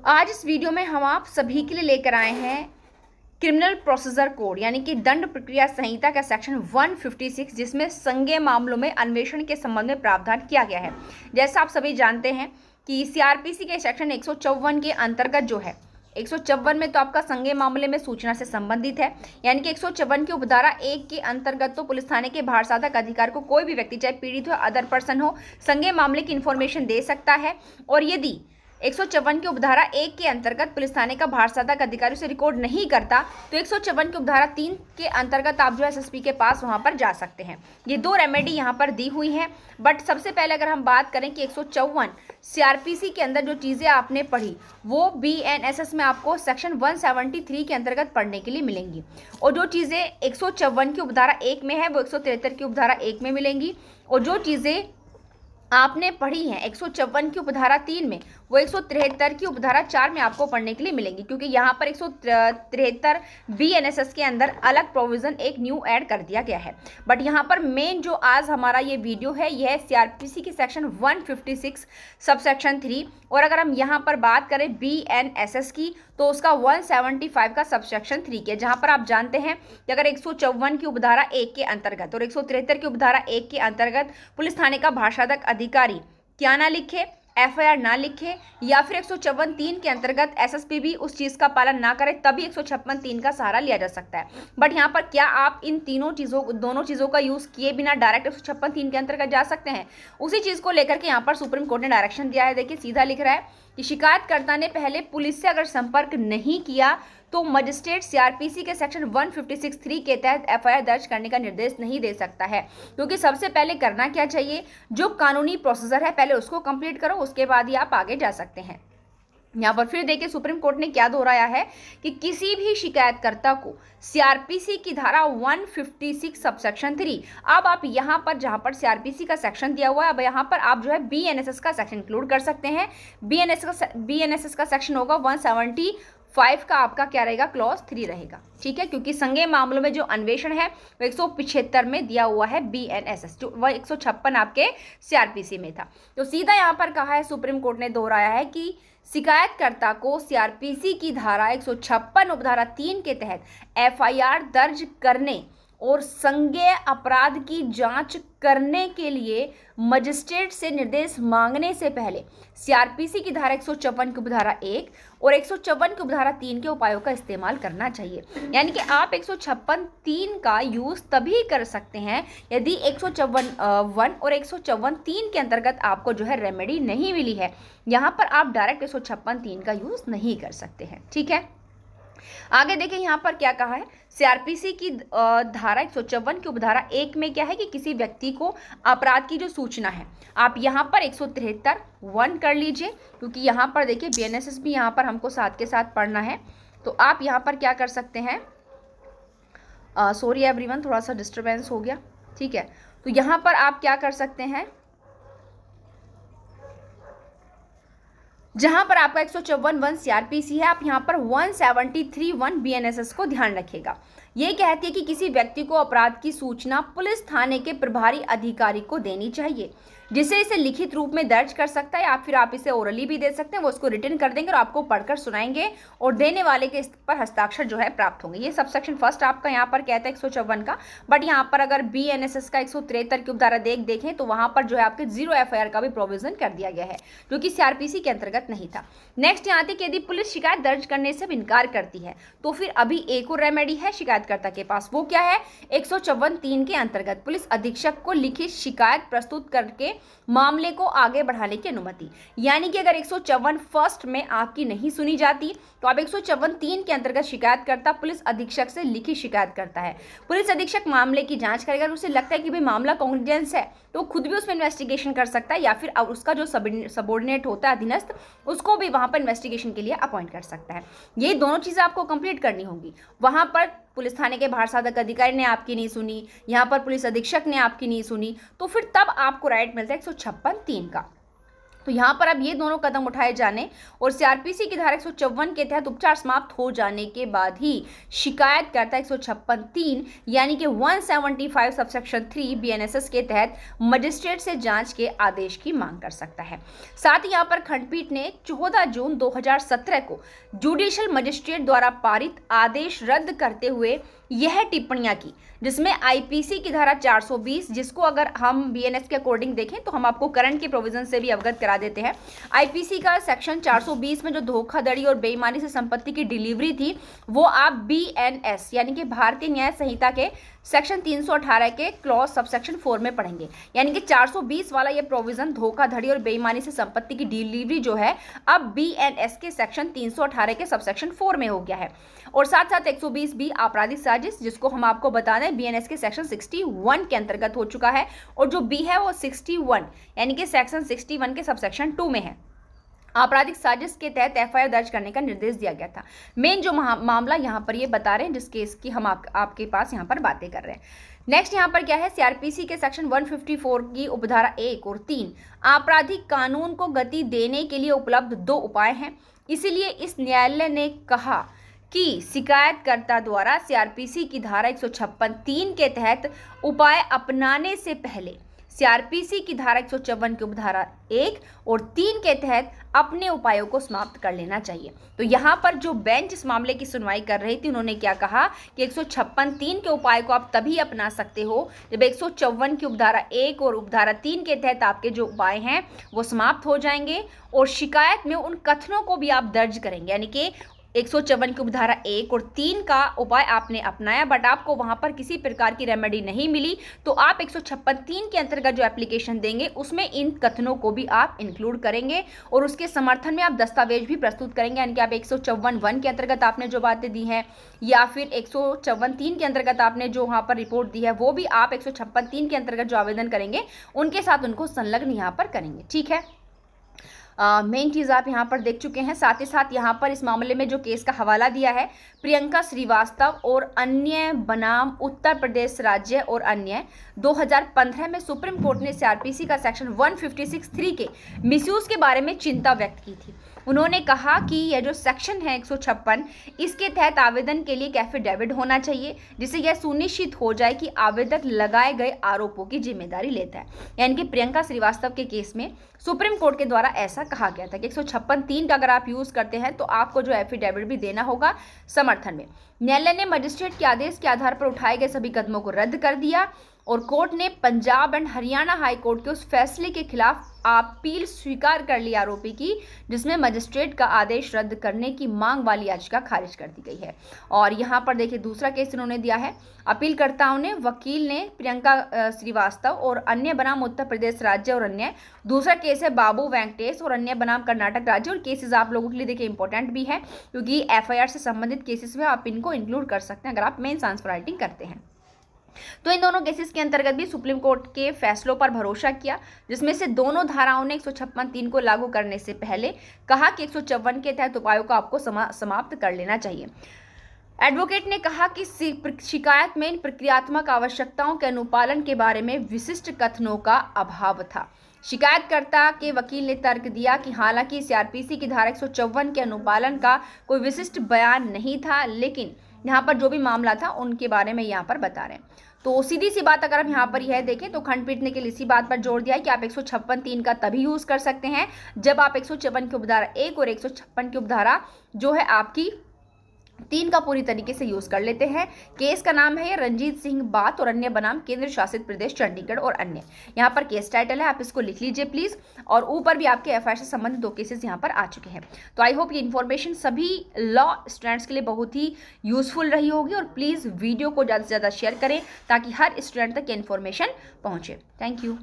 आज इस वीडियो में हम आप सभी के लिए लेकर आए हैं क्रिमिनल प्रोसीजर कोड यानी कि दंड प्रक्रिया संहिता का सेक्शन 156, जिसमें संज्ञेय मामलों में अन्वेषण के संबंध में प्रावधान किया गया है। जैसा आप सभी जानते हैं कि सीआरपीसी के सेक्शन 154 के अंतर्गत जो है 154 में तो आपका संज्ञेय मामले में सूचना से संबंधित है, यानी कि 154 की उपधारा 1 के अंतर्गत तो पुलिस थाने के भारसाधक अधिकार को कोई भी व्यक्ति, चाहे पीड़ित हो अदर पर्सन हो, संज्ञेय मामले की इंफॉर्मेशन दे सकता है। और यदि 154 की उपधारा 1 के अंतर्गत पुलिस थाने का भारसाधक अधिकारी से रिकॉर्ड नहीं करता तो 154 की उपधारा 3 के अंतर्गत आप जो है एसएसपी के पास वहां पर जा सकते हैं। ये दो रेमेडी यहां पर दी हुई हैं। बट सबसे पहले अगर हम बात करें कि 154 सीआरपीसी के अंदर जो चीज़ें आपने पढ़ी वो बीएनएसएस में आपको सेक्शन 173 के अंतर्गत पढ़ने के लिए मिलेंगी, और जो चीज़ें 154 की उपधारा 1 में है वो 173 की उपधारा 1 में मिलेंगी, और जो चीज़ें आपने पढ़ी हैं 154 की उपधारा 3 में वो 173 की उपधारा 4 में आपको पढ़ने के लिए मिलेंगी, क्योंकि यहाँ पर 173 बीएनएसएस के अंदर अलग प्रोविजन एक न्यू ऐड कर दिया गया है। बट यहाँ पर मेन जो आज हमारा ये वीडियो है यह है सीआरपीसी की सेक्शन 156 सबसेक्शन 3, और अगर हम यहाँ पर बात करें बीएनएसएस की तो उसका 175 का सबसेक्शन 3 के, जहाँ पर आप जानते हैं कि अगर 154 की उपधारा 1 के अंतर्गत और 173 की उपधारा 1 के अंतर्गत पुलिस थाने का भारसाधक अधिकारी क्या ना लिखे, एफआईआर ना लिखे, या फिर 154(3) के अंतर्गत एसएसपी भी उस चीज़ का पालन ना करे, तभी 156(3) का सहारा लिया जा सकता है। बट यहाँ पर क्या आप इन दोनों चीज़ों का यूज़ किए बिना डायरेक्ट 156(3) के अंतर्गत जा सकते हैं? उसी चीज़ को लेकर के यहाँ पर सुप्रीम कोर्ट ने डायरेक्शन दिया है। देखिए सीधा लिख रहा है कि शिकायतकर्ता ने पहले पुलिस से अगर संपर्क नहीं किया तो मजिस्ट्रेट सीआरपीसी के सेक्शन 156(3) के तहत एफआईआर दर्ज करने का निर्देश नहीं दे सकता है। क्योंकि सबसे पहले करना क्या चाहिए, जो कानूनी प्रोसीजर है पहले उसको कंप्लीट करो, उसके बाद ही आप आगे जा सकते हैं। यहाँ पर फिर देखिए सुप्रीम कोर्ट ने क्या दोहराया है कि किसी भी शिकायतकर्ता को सीआरपीसी की धारा 156 सबसेक्शन 3, अब आप यहाँ पर जहाँ पर सीआरपीसी का सेक्शन दिया हुआ है, अब यहाँ पर आप जो है बीएनएसएस का सेक्शन इंक्लूड कर सकते हैं। बीएनएसएस का सेक्शन होगा 175 का आपका क्या रहेगा, क्लॉज 3 रहेगा, ठीक है। क्योंकि संज्ञेय मामलों में जो अन्वेषण है वो 175 में दिया हुआ है बीएनएसएस, जो वह 156 आपके सीआरपीसी में था। तो सीधा यहाँ पर कहा है सुप्रीम कोर्ट ने दोहराया है कि शिकायतकर्ता को सीआरपीसी की धारा 156 उपधारा 3 के तहत एफआईआर दर्ज करने और संज्ञेय अपराध की जांच करने के लिए मजिस्ट्रेट से निर्देश मांगने से पहले सीआरपीसी की धारा 154 की उपधारा 1 और 154 की उपधारा 3 के उपायों का इस्तेमाल करना चाहिए। यानी कि आप 156(3) का यूज़ तभी कर सकते हैं यदि 154(1) और 154(3) के अंतर्गत आपको जो है रेमेडी नहीं मिली है। यहाँ पर आप डायरेक्ट 156(3) का यूज़ नहीं कर सकते हैं, ठीक है। आगे देखिए यहाँ पर क्या कहा है, सीआरपीसी की धारा 154 की उपधारा 1 में क्या है कि किसी व्यक्ति को अपराध की जो सूचना है, आप यहाँ पर 173(1) कर लीजिए, क्योंकि यहाँ पर देखिए बीएनएसएस भी यहाँ पर हमको साथ के साथ पढ़ना है। तो आप यहाँ पर क्या कर सकते हैं, सॉरी एवरीवन, थोड़ा सा डिस्टर्बेंस हो गया, ठीक है। तो यहाँ पर आप क्या कर सकते हैं, जहां पर आपका 154(1) सीआरपीसी है, आप यहां पर 173(1) बीएनएसएस को ध्यान रखिएगा। ये कहती है कि किसी व्यक्ति को अपराध की सूचना पुलिस थाने के प्रभारी अधिकारी को देनी चाहिए, जिसे इसे लिखित रूप में दर्ज कर सकता है, या फिर आप इसे ओरली भी दे सकते हैं, वो उसको रिटर्न कर देंगे और आपको पढ़कर सुनाएंगे और देने वाले के इस पर हस्ताक्षर जो है प्राप्त होंगे। ये सबसेक्शन फर्स्ट आपका यहाँ पर कहता है 154 का। बट यहाँ पर अगर बीएनएसएस का 173 की उपधारा देखें तो वहाँ पर जो है आपके 0 एफआईआर का भी प्रोविजन कर दिया गया है, जो कि सीआरपीसी के अंतर्गत नहीं था। नेक्स्ट यहाँ तक यदि पुलिस शिकायत दर्ज करने से इनकार करती है तो फिर अभी एक और रेमेडी है शिकायतकर्ता के पास, वो क्या है, 154(3) के अंतर्गत पुलिस अधीक्षक को लिखित शिकायत प्रस्तुत करके मामले को आगे बढ़ाने की अनुमति। यानी कि अगर 154 फर्स्ट में आपकी नहीं सुनी जाती तो आप 154(3) के अंतर्गत शिकायतकर्ता पुलिस अधीक्षक से लिखित शिकायत करता है। पुलिस अधीक्षक मामले की जांच करेगा, अगर उसे लगता है कि भाई मामला कॉन्फिडेंस है तो खुद भी उसमें इन्वेस्टिगेशन कर सकता है, या फिर उसका जो सबॉर्डिनेट होता है अधीनस्थ उसको भी वहां पर इन्वेस्टिगेशन के लिए अपॉइंट कर सकता है। ये दोनों चीजें आपको कंप्लीट करनी होगी। वहां पर पुलिस थाने के भारसाधक अधिकारी ने आपकी नहीं सुनी, यहाँ पर पुलिस अधीक्षक ने आपकी नहीं सुनी, तो फिर तब आपको राइट मिलता है 156(3) का। तो यहाँ पर अब ये दोनों कदम उठाए जाने और सीआरपीसी की धारा 154 के तहत उपचार समाप्त हो जाने के बाद ही शिकायतकर्ता 156(3) यानी कि 175 सबसेक्शन 3 बीएनएसएस के तहत मजिस्ट्रेट से जांच के आदेश की मांग कर सकता है। साथ ही यहाँ पर खंडपीठ ने 14 जून 2017 को जुडिशियल मजिस्ट्रेट द्वारा पारित आदेश रद्द करते हुए यह टिप्पणियां की, जिसमें आईपीसी की धारा 420, जिसको अगर हम बीएनएस के अकॉर्डिंग देखें तो हम आपको करंट के प्रोविजन से भी अवगत करा देते हैं। आईपीसी का सेक्शन 420 में जो धोखाधड़ी और बेईमानी से संपत्ति की डिलीवरी थी वो आप बीएनएस यानी कि भारतीय न्याय संहिता के सेक्शन 318 के क्लॉज सबसेक्शन 4 में पढ़ेंगे। यानी कि 420 वाला ये प्रोविजन धोखाधड़ी और बेईमानी से संपत्ति की डिलीवरी जो है अब बीएनएस के सेक्शन 318 के सबसेक्शन 4 में हो गया है। और साथ साथ 120 बी आपराधिक साजिश, जिसको हम आपको बता दें बीएनएस के सेक्शन 61 के अंतर्गत हो चुका है, और जो बी है वो 61 यानी कि सेक्शन 61 के सबसेक्शन 2 में है। आपराधिक साजिश के तहत एफआईआर दर्ज करने का निर्देश दिया गया था। मेन जो मामला यहाँ पर ये बता रहे हैं, जिस केस की हम आपके पास यहाँ पर बातें कर रहे हैं। नेक्स्ट यहाँ पर क्या है, सीआरपीसी के सेक्शन 154 की उपधारा 1 और 3 आपराधिक कानून को गति देने के लिए उपलब्ध 2 उपाय हैं। इसीलिए इस न्यायालय ने कहा कि शिकायतकर्ता द्वारा सीआरपीसी की धारा 156(3) के तहत उपाय अपनाने से पहले सीआरपीसी की धारा 154 की उपधारा 1 और 3 के तहत अपने उपायों को समाप्त कर लेना चाहिए। तो यहाँ पर जो बेंच इस मामले की सुनवाई कर रही थी, उन्होंने क्या कहा कि 156(3) के उपाय को आप तभी अपना सकते हो जब 154 की उपधारा 1 और उपधारा 3 के तहत आपके जो उपाय हैं वो समाप्त हो जाएंगे और शिकायत में उन कथनों को भी आप दर्ज करेंगे। यानी कि 154 की उपधारा 1 और 3 का उपाय आपने अपनाया बट आपको वहां पर किसी प्रकार की रेमेडी नहीं मिली, तो आप 156(3) के अंतर्गत जो एप्लीकेशन देंगे उसमें इन कथनों को भी आप इंक्लूड करेंगे और उसके समर्थन में आप दस्तावेज भी प्रस्तुत करेंगे। यानी कि आप 154(1) के अंतर्गत आपने जो बातें दी हैं या फिर 154(3) के अंतर्गत आपने जो वहाँ पर रिपोर्ट दी है वो भी आप 156(3) के अंतर्गत जो आवेदन करेंगे उनके साथ उनको संलग्न यहाँ पर करेंगे। ठीक है, मेन चीज़ आप यहाँ पर देख चुके हैं। साथ ही साथ यहाँ पर इस मामले में जो केस का हवाला दिया है प्रियंका श्रीवास्तव और अन्य बनाम उत्तर प्रदेश राज्य और अन्य 2015 में सुप्रीम कोर्ट ने सीआरपीसी का सेक्शन 156(3) के मिसयूज के बारे में चिंता व्यक्त की थी। उन्होंने कहा कि यह जो सेक्शन है 156 इसके तहत आवेदन के लिए एक एफिडेविट होना चाहिए जिससे यह सुनिश्चित हो जाए कि आवेदक लगाए गए आरोपों की जिम्मेदारी लेता है। यानी कि प्रियंका श्रीवास्तव के केस में सुप्रीम कोर्ट के द्वारा ऐसा कहा गया था कि 156(3) का अगर आप यूज करते हैं तो आपको जो एफिडेविट भी देना होगा समर्थन में। न्यायालय ने मजिस्ट्रेट के आदेश के आधार पर उठाए गए सभी कदमों को रद्द कर दिया और कोर्ट ने Punjab and Haryana high court के उस फैसले के खिलाफ अपील स्वीकार कर ली आरोपी की, जिसमें मजिस्ट्रेट का आदेश रद्द करने की मांग वाली याचिका खारिज कर दी गई है। और यहाँ पर देखिए दूसरा केस इन्होंने दिया है, अपीलकर्ताओं ने वकील ने प्रियंका श्रीवास्तव और अन्य बनाम उत्तर प्रदेश राज्य और अन्य। दूसरा केस है बाबू वेंकटेश और अन्य बनाम कर्नाटक राज्य। और केसेस आप लोगों के लिए देखिए इंपॉर्टेंट भी है क्योंकि एफआईआर से संबंधित केसेस में आप इनको इंक्लूड कर सकते हैं अगर आप मेन आंसर राइटिंग करते हैं। तो इन दोनों केसेस के अंतर्गत भी सुप्रीम कोर्ट के फैसलों पर भरोसा किया, जिसमें से दोनों धाराओं ने 156(3) को लागू करने से पहले कहा कि 154 के तहत उपायों को आपको समाप्त कर लेना चाहिए। एडवोकेट ने कहा कि शिकायत में इन प्रक्रियात्मक आवश्यकताओं के अनुपालन के बारे में विशिष्ट कथनों का अभाव था। शिकायतकर्ता के वकील ने तर्क दिया कि हालांकि सीआरपीसी की धारा 154 के अनुपालन का कोई विशिष्ट बयान नहीं था, लेकिन यहाँ पर जो भी मामला था उनके बारे में यहाँ पर बता रहे हैं। तो सीधी सी बात अगर हम यहाँ पर यह देखें तो खंडपीठ ने केवल इसी बात पर जोर दिया है कि आप 156(3) का तभी यूज कर सकते हैं जब आप 154 की उपधारा 1 और 156 की उपधारा जो है आपकी 3 का पूरी तरीके से यूज कर लेते हैं। केस का नाम है ये रंजीत सिंह बात और अन्य बनाम केंद्र शासित प्रदेश चंडीगढ़ और अन्य। यहाँ पर केस टाइटल है, आप इसको लिख लीजिए प्लीज। और ऊपर भी आपके एफआईआर से संबंधित 2 केसेस यहाँ पर आ चुके हैं। तो आई होप ये इन्फॉर्मेशन सभी लॉ स्टूडेंट्स के लिए बहुत ही यूजफुल रही होगी और प्लीज वीडियो को ज़्यादा से ज़्यादा शेयर करें ताकि हर स्टूडेंट तक ये इन्फॉर्मेशन पहुँचे। Thank you.